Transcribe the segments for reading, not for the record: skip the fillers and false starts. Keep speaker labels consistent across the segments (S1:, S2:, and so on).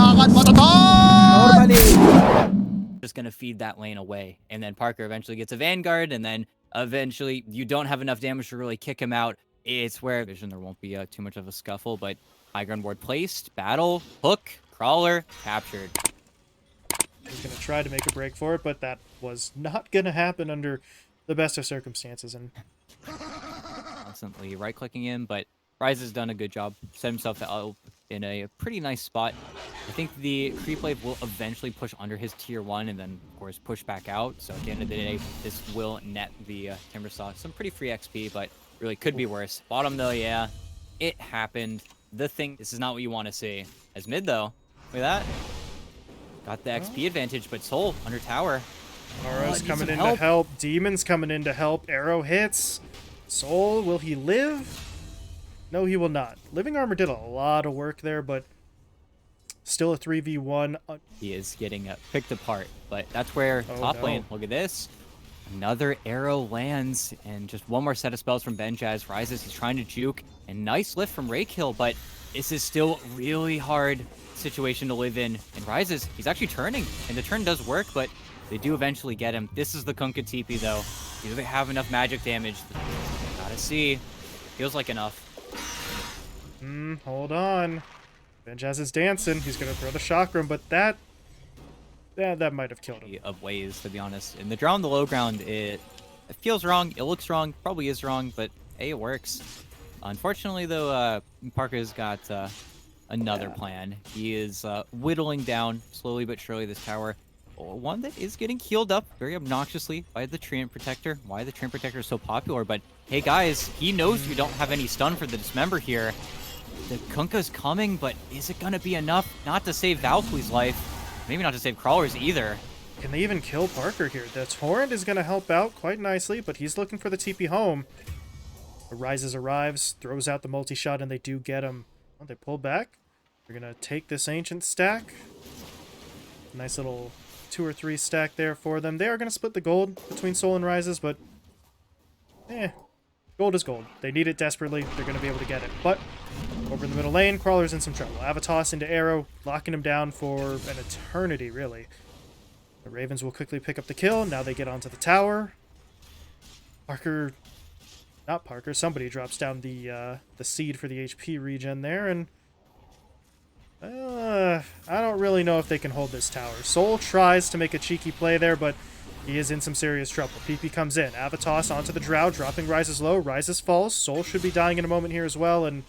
S1: lakad matatot!
S2: Normally. Just going to feed that lane away. And then Parker eventually gets a Vanguard, and then eventually you don't have enough damage to really kick him out. It's where vision there won't be too much of a scuffle, but high ground ward placed, battle, hook, crawler, captured.
S3: He's going to try to make a break for it, but that was not going to happen under the best of circumstances. And
S2: constantly right-clicking him, but Rise has done a good job. Set himself up in a pretty nice spot. I think the creep wave will eventually push under his tier 1 and then, of course, push back out. So at the end of the day, this will net the Timbersaw some pretty free XP, but really could be worse. Bottom, though, yeah, it happened. The thing, this is not what you want to see. As mid, though, look at that. Got the XP advantage, but Soul under tower.
S3: Aura's coming in to help. Demon's coming in to help. Arrow hits. Soul, will he live? No, he will not. Living Armor did a lot of work there, but still a 3v1.
S2: He is getting picked apart, but that's where top lane, look at this. Another arrow lands, and just one more set of spells from Benjaz. Rises, he's trying to juke, and nice lift from Rakill, but this is still really hard situation to live in. And Rises, he's actually turning, and the turn does work, but they do eventually get him. This is the Kunkka TP, though. Do they have enough magic damage? Gotta see. Feels like enough.
S3: Hold on. Benjaz is dancing. He's gonna throw the chakram, but that might have killed him.
S2: Of ways, to be honest. In the draw on the low ground, it feels wrong. It looks wrong. Probably is wrong, but hey, it works. Unfortunately, though, Parker's got another plan. He is whittling down slowly but surely this tower. One that is getting healed up very obnoxiously by the Treant Protector. Why the Treant Protector is so popular, but hey guys, he knows we don't have any stun for the Dismember here. The Kunkka's coming, but is it gonna be enough? Not to save Valkylie's life. Maybe not to save Crawler's either.
S3: Can they even kill Parker here? The Torrent is gonna help out quite nicely, but he's looking for the TP home. Rises arrives, throws out the multi-shot, and they do get him. Oh, they pull back. They're gonna take this Ancient stack. Nice little 2 or 3 stack there for them. They are going to split the gold between Soul and Rises, but gold is gold. They need it desperately. They're going to be able to get it. But over in the middle lane, Crawler's in some trouble. Avatos into Arrow, locking him down for an eternity, really. The Ravens will quickly pick up the kill. Now they get onto the tower. Somebody drops down the seed for the HP regen there, and I don't really know if they can hold this tower. Soul tries to make a cheeky play there, but he is in some serious trouble. PP comes in. Avatos onto the Drow, dropping Rises low. Rises falls. Soul should be dying in a moment here as well, and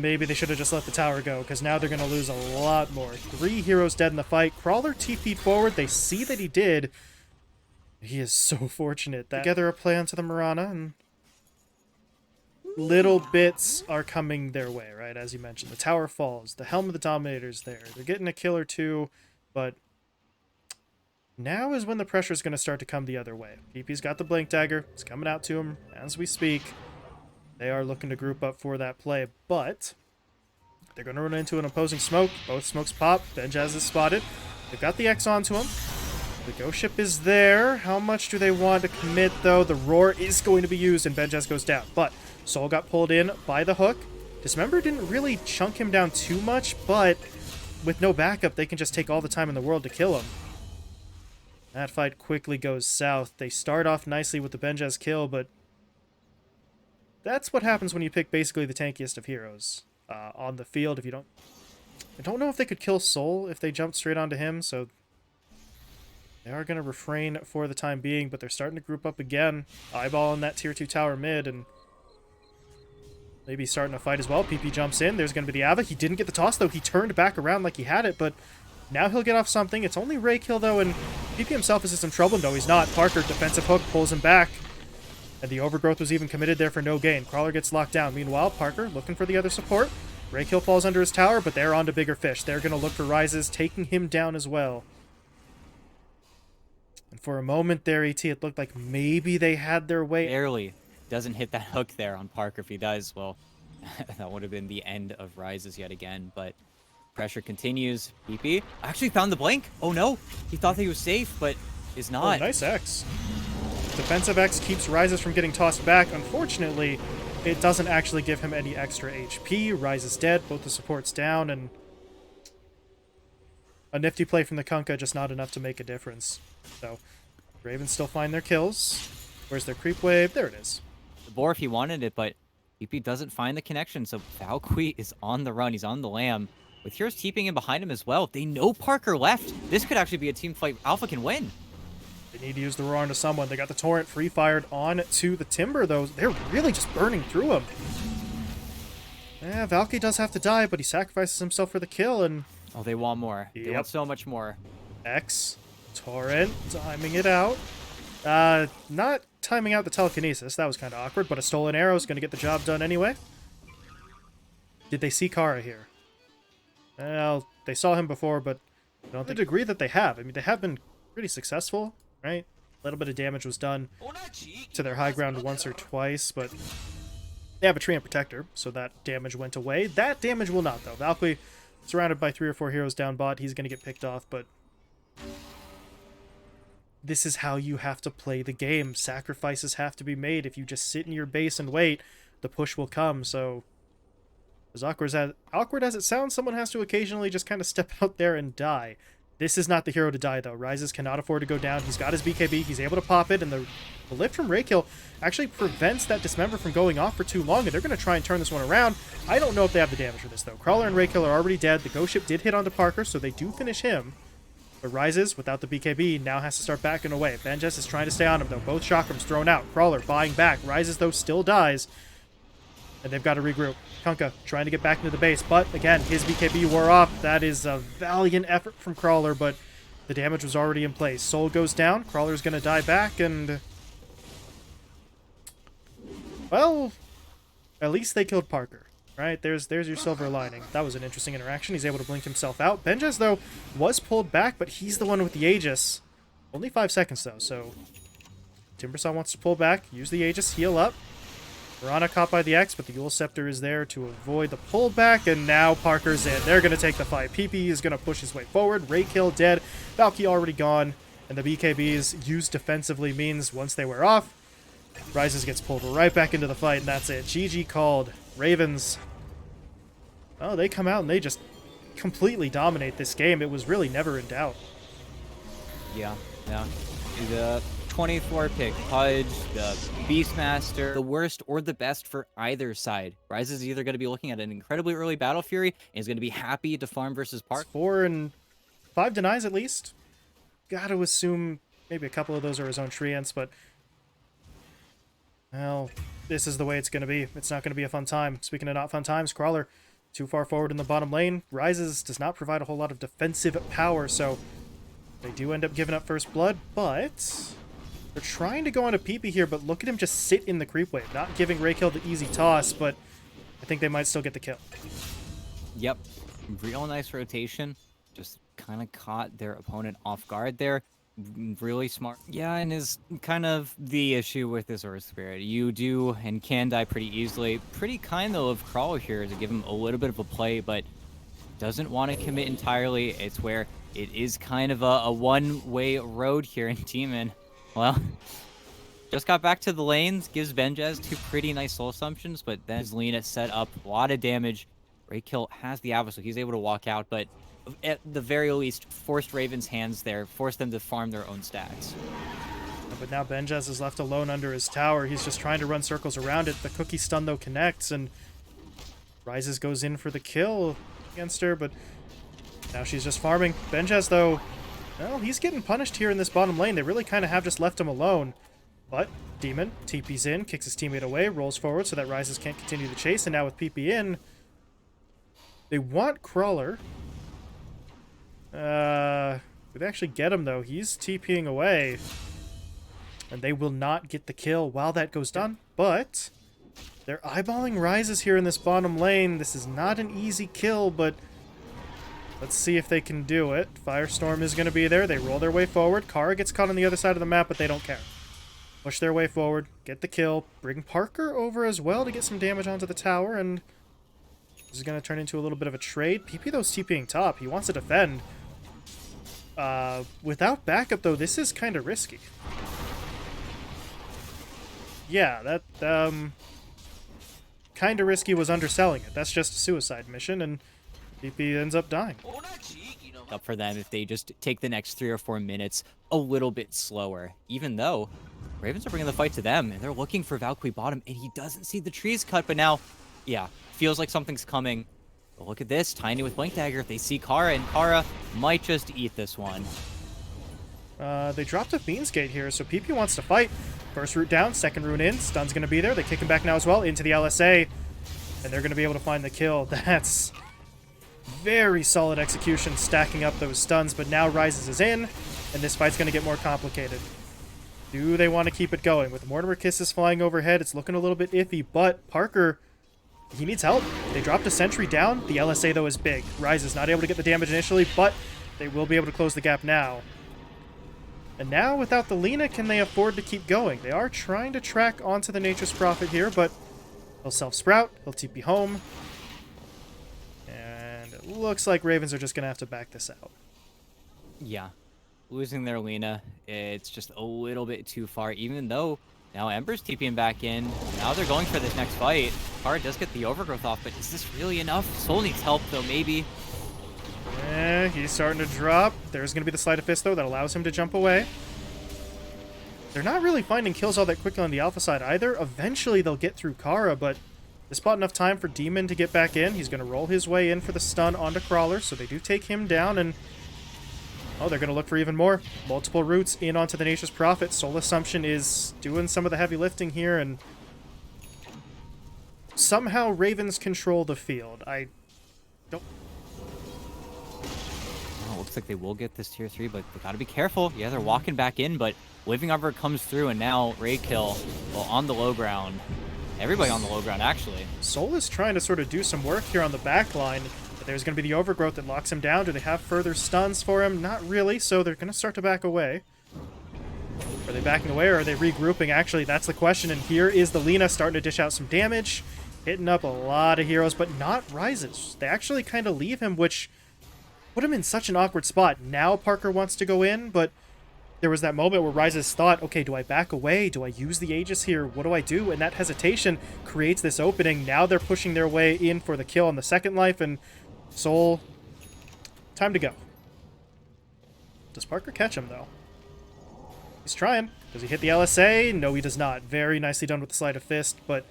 S3: maybe they should have just let the tower go, because now they're going to lose a lot more. 3 heroes dead in the fight. Crawler TP'd forward. They see that he did. He is so fortunate. Together a play onto the Mirana, and little bits are coming their way, right? As you mentioned, the tower falls, the Helm of the Dominator's there. They're getting a kill or two, but now is when the pressure is going to start to come the other way. PP's got the Blink Dagger. It's coming out to him as we speak. They are looking to group up for that play, but they're going to run into an opposing smoke. Both smokes pop. Benjaz is spotted. They've got the X onto him. The Ghost Ship is there. How much do they want to commit, though? The Roar is going to be used, and Benjaz goes down, but Soul got pulled in by the hook. Dismember didn't really chunk him down too much, but with no backup, they can just take all the time in the world to kill him. That fight quickly goes south. They start off nicely with the Benjaz kill, but that's what happens when you pick basically the tankiest of heroes on the field. If you don't... I don't know if they could kill Soul if they jumped straight onto him, so they are going to refrain for the time being, but they're starting to group up again. Eyeballing that tier 2 tower mid, and maybe starting a fight as well. PP jumps in. There's going to be the Ava. He didn't get the toss, though. He turned back around like he had it, but now he'll get off something. It's only Rakill, though, and PP himself is in some trouble. No, he's not. Parker, defensive hook, pulls him back. And the Overgrowth was even committed there for no gain. Crawler gets locked down. Meanwhile, Parker looking for the other support. Rakill falls under his tower, but they're on to bigger fish. They're going to look for Rises, taking him down as well. And for a moment there, ET, it looked like maybe they had their way.
S2: Barely. Doesn't hit that hook there on Parker. If he does, well, that would have been the end of Rises yet again, but pressure continues. PP actually found the blink. Oh no, he thought that he was safe, but is not.
S3: Oh, nice X. Defensive X keeps Rises from getting tossed back. Unfortunately, it doesn't actually give him any extra HP. Rises dead, both the supports down, and A nifty play from the Kunkka, just not enough to make a difference. So, Ravens still find their kills. Where's their creep wave? There it is.
S2: The boar if he wanted it, but TP doesn't find the connection, so Valkyrie is on the run. He's on the lam. With Heroes TPing in behind him as well. They know Parker left. This could actually be a team fight Alpha can win.
S3: They need to use the roar onto someone. They got the torrent free-fired on to the Timber, though. They're really just burning through him. Yeah, Valky does have to die, but he sacrifices himself for the kill, and...
S2: Oh, they want more. They want so much more.
S3: X, torrent, timing it out. Not timing out the telekinesis. That was kind of awkward, but a stolen arrow is going to get the job done anyway. Did they see Kara here? Well, they saw him before, but I don't think the degree that they have. I mean, they have been pretty successful, right? A little bit of damage was done to their high ground once or twice, but they have a Treant Protector, so that damage went away. That damage will not, though. Valkyrie, surrounded by 3 or 4 heroes down bot, he's going to get picked off, but this is how you have to play the game. Sacrifices have to be made. If you just sit in your base and wait, the push will come, so... As awkward as it sounds, someone has to occasionally just kind of step out there and die. This is not the hero to die, though. Rises cannot afford to go down. He's got his BKB. He's able to pop it, and the lift from Raykill actually prevents that Dismember from going off for too long, and they're going to try and turn this one around. I don't know if they have the damage for this, though. Crawler and Raykill are already dead. The Ghost Ship did hit onto Parker, so they do finish him. But Rises, without the BKB, now has to start backing away. Benjes is trying to stay on him, though. Both chakrams thrown out. Crawler buying back. Rises, though, still dies. And they've got to regroup. Kunkka trying to get back into the base, but again, his BKB wore off. That is a valiant effort from Crawler, but the damage was already in place. Soul goes down. Crawler's going to die back, and... Well, at least they killed Parker, right? There's your silver lining. That was an interesting interaction. He's able to blink himself out. Benjes, though, was pulled back, but he's the one with the Aegis. Only 5 seconds, though, so... Timbersaw wants to pull back, use the Aegis, heal up. Mirana caught by the X, but the Yule Scepter is there to avoid the pullback, and now Parker's in. They're going to take the fight. PP is going to push his way forward. Raykill dead. Valky already gone, and the BKBs used defensively means once they wear off, Rises gets pulled right back into the fight, and that's it. GG called. Ravens. Oh, they come out and they just completely dominate this game. It was really never in doubt.
S2: Yeah. The 24 pick, Pudge, the Beastmaster, the worst or the best for either side. Rise is either going to be looking at an incredibly early Battle Fury and is going to be happy to farm versus Park.
S3: 4 and 5 denies at least. Gotta assume maybe a couple of those are his own treants, but well, this is the way it's going to be. It's not going to be a fun time. Speaking of not fun times, Crawler too far forward in the bottom lane. Rises does not provide a whole lot of defensive power, so they do end up giving up first blood, but they're trying to go on a PP here, but look at him just sit in the creep wave, not giving Raykill the easy toss, but I think they might still get the kill.
S2: Yep. Real nice rotation. Just kind of caught their opponent off guard there. Really smart. Yeah, and is kind of the issue with this Earth Spirit. You do and can die pretty easily. Pretty kind, though, of Crawler here to give him a little bit of a play, but doesn't want to commit entirely. It's where it is kind of a one-way road here in Demon. Well, just got back to the lanes, gives Benjes 2 pretty nice soul assumptions, but then Lena set up a lot of damage. Raykill has the Alpha, so he's able to walk out, but at the very least, forced Raven's hands there, forced them to farm their own stacks.
S3: But now Benjes is left alone under his tower. He's just trying to run circles around it. The cookie stun, though, connects, and Rises goes in for the kill against her, but now she's just farming. Benjes, though, well, he's getting punished here in this bottom lane. They really kind of have just left him alone. But Demon TP's in, kicks his teammate away, rolls forward so that Rises can't continue the chase, and now with PP in, they want Crawler. They actually get him, though. He's TPing away, and they will not get the kill while that goes down, but they're eyeballing Rises here in this bottom lane. This is not an easy kill, but let's see if they can do it. Firestorm is going to be there. They roll their way forward. Kara gets caught on the other side of the map, but they don't care. Push their way forward, get the kill, bring Parker over as well to get some damage onto the tower, and this is going to turn into a little bit of a trade. PP, though, is TPing top. He wants to defend. Without backup, though, this is kind of risky. Yeah, that, kind of risky was underselling it. That's just a suicide mission, and PP ends up dying.
S2: Up for them if they just take the next 3 or 4 minutes a little bit slower, even though Ravens are bringing the fight to them, and they're looking for Valkyrie bottom, and he doesn't see the trees cut, but now, yeah, feels like something's coming. But look at this, Tiny with Blink Dagger. They see Kara, and Kara might just eat this one.
S3: They dropped a Fiend's Gate here, so PP wants to fight. First route down, second route in. Stun's going to be there. They kick him back now as well into the LSA, and they're going to be able to find the kill. That's very solid execution, stacking up those stuns, but now Rises is in, and this fight's going to get more complicated. Do they want to keep it going? With Mortimer Kisses flying overhead, it's looking a little bit iffy, but Parker, he needs help. They dropped a sentry down. The LSA, though, is big. Rise is not able to get the damage initially, but they will be able to close the gap now. And now, without the Lina, can they afford to keep going? They are trying to track onto the Nature's Prophet here, but he'll self-sprout, he'll TP home. And it looks like Ravens are just going to have to back this out.
S2: Yeah. Losing their Lina, it's just a little bit too far, even though now Ember's TPing back in. Now they're going for this next fight. Kara does get the overgrowth off, but is this really enough? Soul needs help, though, maybe.
S3: Yeah, he's starting to drop. There's going to be the Sleight of Fist, though, that allows him to jump away. They're not really finding kills all that quickly on the Alpha side either. Eventually, they'll get through Kara, but this bought enough time for Demon to get back in. He's going to roll his way in for the stun onto Crawler, so they do take him down, and oh, they're going to look for even more. Multiple routes in onto the Nature's Prophet. Soul Assumption is doing some of the heavy lifting here, and somehow Ravens control the field. I don't...
S2: Oh, looks like they will get this tier 3, but they got to be careful. Yeah, they're walking back in, but Living Armor comes through, and now Raid Kill, well, on the low ground. Everybody on the low ground, actually.
S3: Soul is trying to sort of do some work here on the back line. There's going to be the overgrowth that locks him down. Do they have further stuns for him? Not really, so they're going to start to back away. Are they backing away, or are they regrouping? Actually, that's the question, and here is the Lina starting to dish out some damage, hitting up a lot of heroes, but not Rises. They actually kind of leave him, which put him in such an awkward spot. Now Parker wants to go in, but there was that moment where Rises thought, okay, do I back away? Do I use the Aegis here? What do I do? And that hesitation creates this opening. Now they're pushing their way in for the kill on the second life, and Soul, time to go. Does Parker catch him, though? He's trying. Does he hit the LSA? No, he does not. Very nicely done with the Sleight of Fist, but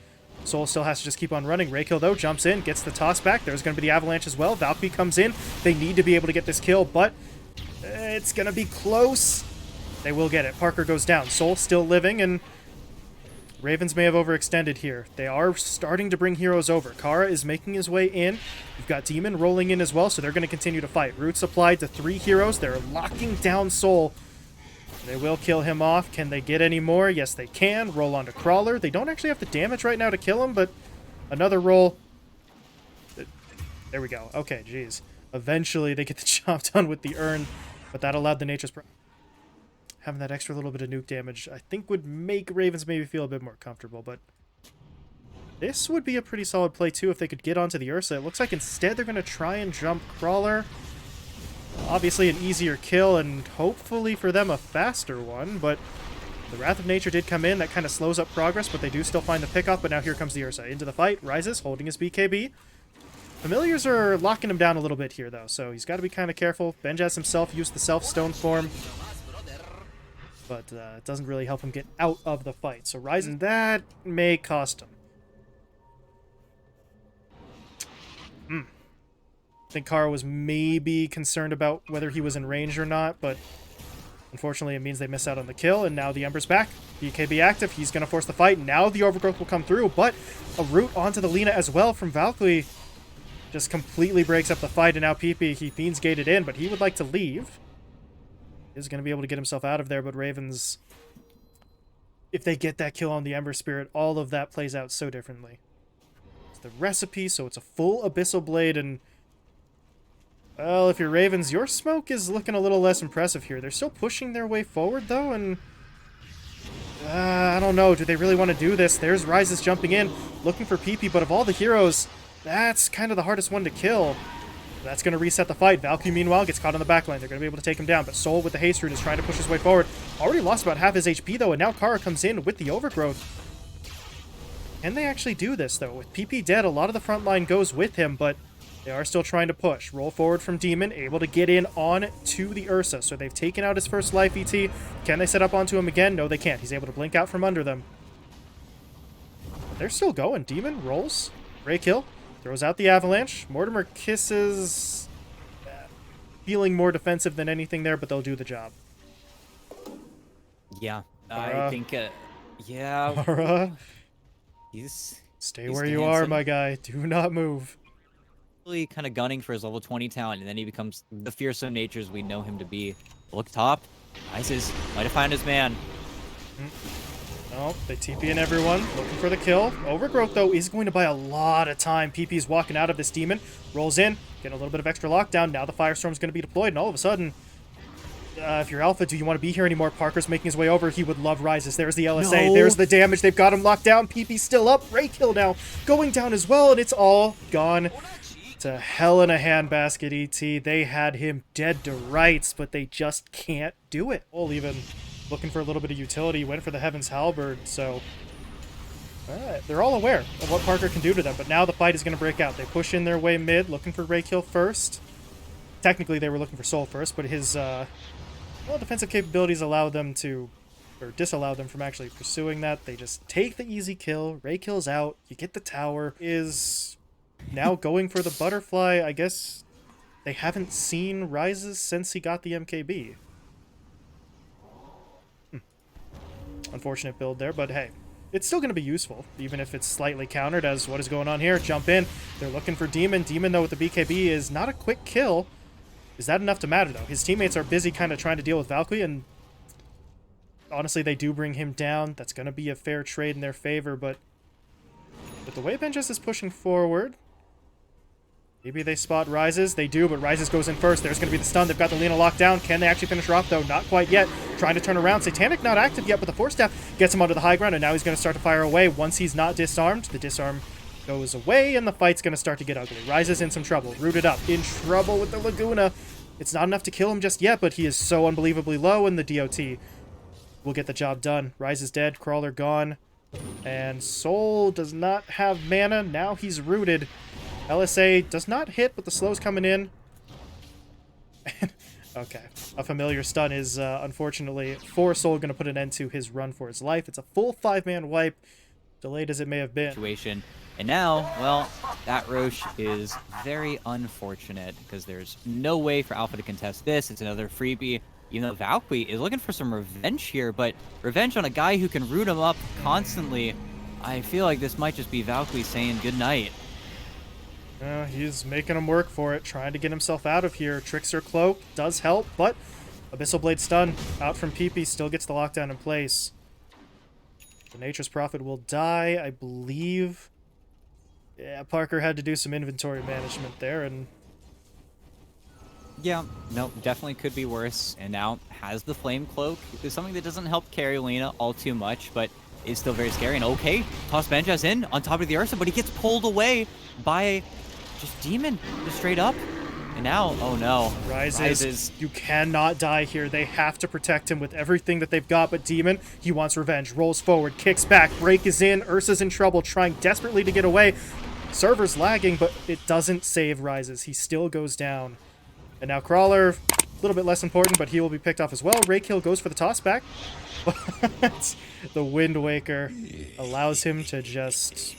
S3: Soul still has to just keep on running. Raykill, though, jumps in, gets the toss back. There's going to be the Avalanche as well. Valkyrie comes in. They need to be able to get this kill, but it's going to be close. They will get it. Parker goes down. Soul still living, and Ravens may have overextended here. They are starting to bring heroes over. Kara is making his way in. You've got Demon rolling in as well, so they're going to continue to fight. Roots applied to 3 heroes. They're locking down Soul. They will kill him off. Can they get any more? Yes, they can. Roll onto Crawler. They don't actually have the damage right now to kill him, but another roll. There we go. Okay, geez. Eventually, they get the job done with the urn, but that allowed the Nature's... Having that extra little bit of nuke damage, I think, would make Ravens maybe feel a bit more comfortable, but this would be a pretty solid play, too, if they could get onto the Ursa. It looks like instead they're going to try and jump Crawler. Obviously an easier kill, and hopefully for them a faster one, but the Wrath of Nature did come in. That kind of slows up progress, but they do still find the pickoff, but now here comes the Ursa. Into the fight, Rises, holding his BKB. Familiars are locking him down a little bit here, though, so he's got to be kind of careful. Benjaz himself used the Self-Stone form, but it doesn't really help him get out of the fight. So Ryzen, that may cost him. I think Kara was maybe concerned about whether he was in range or not, but unfortunately it means they miss out on the kill, and now the Ember's back. BKB active, he's going to force the fight. Now the Overgrowth will come through, but a route onto the Lina as well from Valkyrie just completely breaks up the fight, and now PP, he Fiend's gated in, but he would like to leave. Is going to be able to get himself out of there, but Ravens, if they get that kill on the Ember Spirit, all of that plays out so differently. It's the recipe, so it's a full Abyssal Blade, and well, if you're Ravens, your smoke is looking a little less impressive here. They're still pushing their way forward, though, and I don't know. Do they really want to do this? There's Rises jumping in, looking for PP, but of all the heroes, that's kind of the hardest one to kill. That's going to reset the fight. Valkyrie, meanwhile, gets caught on the backline. They're going to be able to take him down, but Soul with the haste route is trying to push his way forward. Already lost about half his HP, though, and now Kara comes in with the Overgrowth. Can they actually do this, though? With PP dead, a lot of the front line goes with him, but They are still trying to push. Roll forward from Demon, able to get in on to the Ursa. So they've taken out his first life, ET. Can they set up onto him again? No, they can't. He's able to blink out from under them. But they're still going. Demon rolls. Great kill. Throws out the Avalanche. Mortimer kisses. Feeling more defensive than anything there, but they'll do the job.
S2: Yeah, I think, yeah.
S3: Aura,
S2: He's
S3: stay where you are, my guy. Do not move.
S2: Really kind of gunning for his level 20 talent, and then he becomes the fearsome natures we know him to be. Look top. Isis might have found his man.
S3: No, they TP in everyone, looking for the kill. Overgrowth, though, is going to buy a lot of time. PP's walking out of this Demon, rolls in, getting a little bit of extra lockdown. Now the Firestorm's going to be deployed, and all of a sudden, if you're Alpha, do you want to be here anymore? Parker's making his way over. He would love Rises. There's the LSA.
S2: No.
S3: There's the damage. They've got him locked down. PP's still up. Ray kill now going down as well, and it's all gone to hell in a handbasket, ET. They had him dead to rights, but they just can't do it. All even looking for a little bit of utility, went for the Heaven's Halberd, so they're all aware of what Parker can do to them, but now the fight is going to break out. They push in their way mid, looking for Ray kill first. Technically, they were looking for Soul first, but his defensive capabilities allow them to, or disallow them from actually pursuing that. They just take the easy kill. Ray kill's out. You get the tower. Is now going for the butterfly. I guess they haven't seen Rises since he got the MKB. Unfortunate build there, but hey, it's still going to be useful, even if it's slightly countered as what is going on here. Jump in. They're looking for Demon. Demon, though, with the BKB is not a quick kill. Is that enough to matter, though? His teammates are busy kind of trying to deal with Valkyrie, and honestly, they do bring him down. That's going to be a fair trade in their favor, but with the way Benjas is pushing forward, maybe they spot Rises. They do, but Rises goes in first. There's going to be the stun. They've got the Lena locked down. Can they actually finish her off, though? Not quite yet. Trying to turn around. Satanic not active yet, but the Force Staff gets him onto the high ground, and now he's going to start to fire away. Once he's not disarmed, the disarm goes away, and the fight's going to start to get ugly. Rises in some trouble. Rooted up. In trouble with the Laguna. It's not enough to kill him just yet, but he is so unbelievably low, and the DOT will get the job done. Rise is dead. Crawler gone. And Soul does not have mana. Now he's rooted. LSA does not hit, but the slow's coming in. Okay. A familiar stun is, unfortunately, for Soul going to put an end to his run for his life. It's a full 5-man wipe, delayed as it may have been.
S2: Situation. And now, well, that Roche is very unfortunate because there's no way for Alpha to contest this. It's another freebie. Even though Valkyrie is looking for some revenge here, but revenge on a guy who can root him up constantly. I feel like this might just be Valkyrie saying goodnight.
S3: He's making him work for it, trying to get himself out of here. Trickster Cloak does help, but Abyssal Blade stun out from PP still gets the lockdown in place. The Nature's Prophet will die, I believe. Yeah, Parker had to do some inventory management there, and
S2: yeah, no, definitely could be worse. And now has the Flame Cloak. It's something that doesn't help carry Lena all too much, but is still very scary. And okay, toss Benjas in on top of the Ursa, but he gets pulled away by just Demon, just straight up. And now, oh no.
S3: Rises. You cannot die here. They have to protect him with everything that they've got, but Demon, he wants revenge. Rolls forward, kicks back, Break is in, Ursa's in trouble, trying desperately to get away. Server's lagging, but it doesn't save Rises. He still goes down. And now Crawler, a little bit less important, but he will be picked off as well. Raykill goes for the toss back. But the Wind Waker allows him to just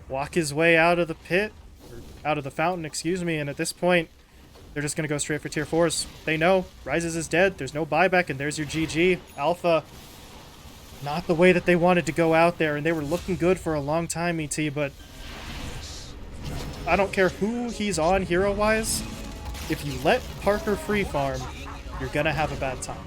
S3: walk his way out of the pit, or out of the fountain, excuse me, and at this point, they're just going to go straight for tier 4s. They know Rises is dead, there's no buyback, and there's your GG. Alpha, not the way that they wanted to go out there, and they were looking good for a long time, ET, but I don't care who he's on hero-wise. If you let Parker free farm, you're going to have a bad time.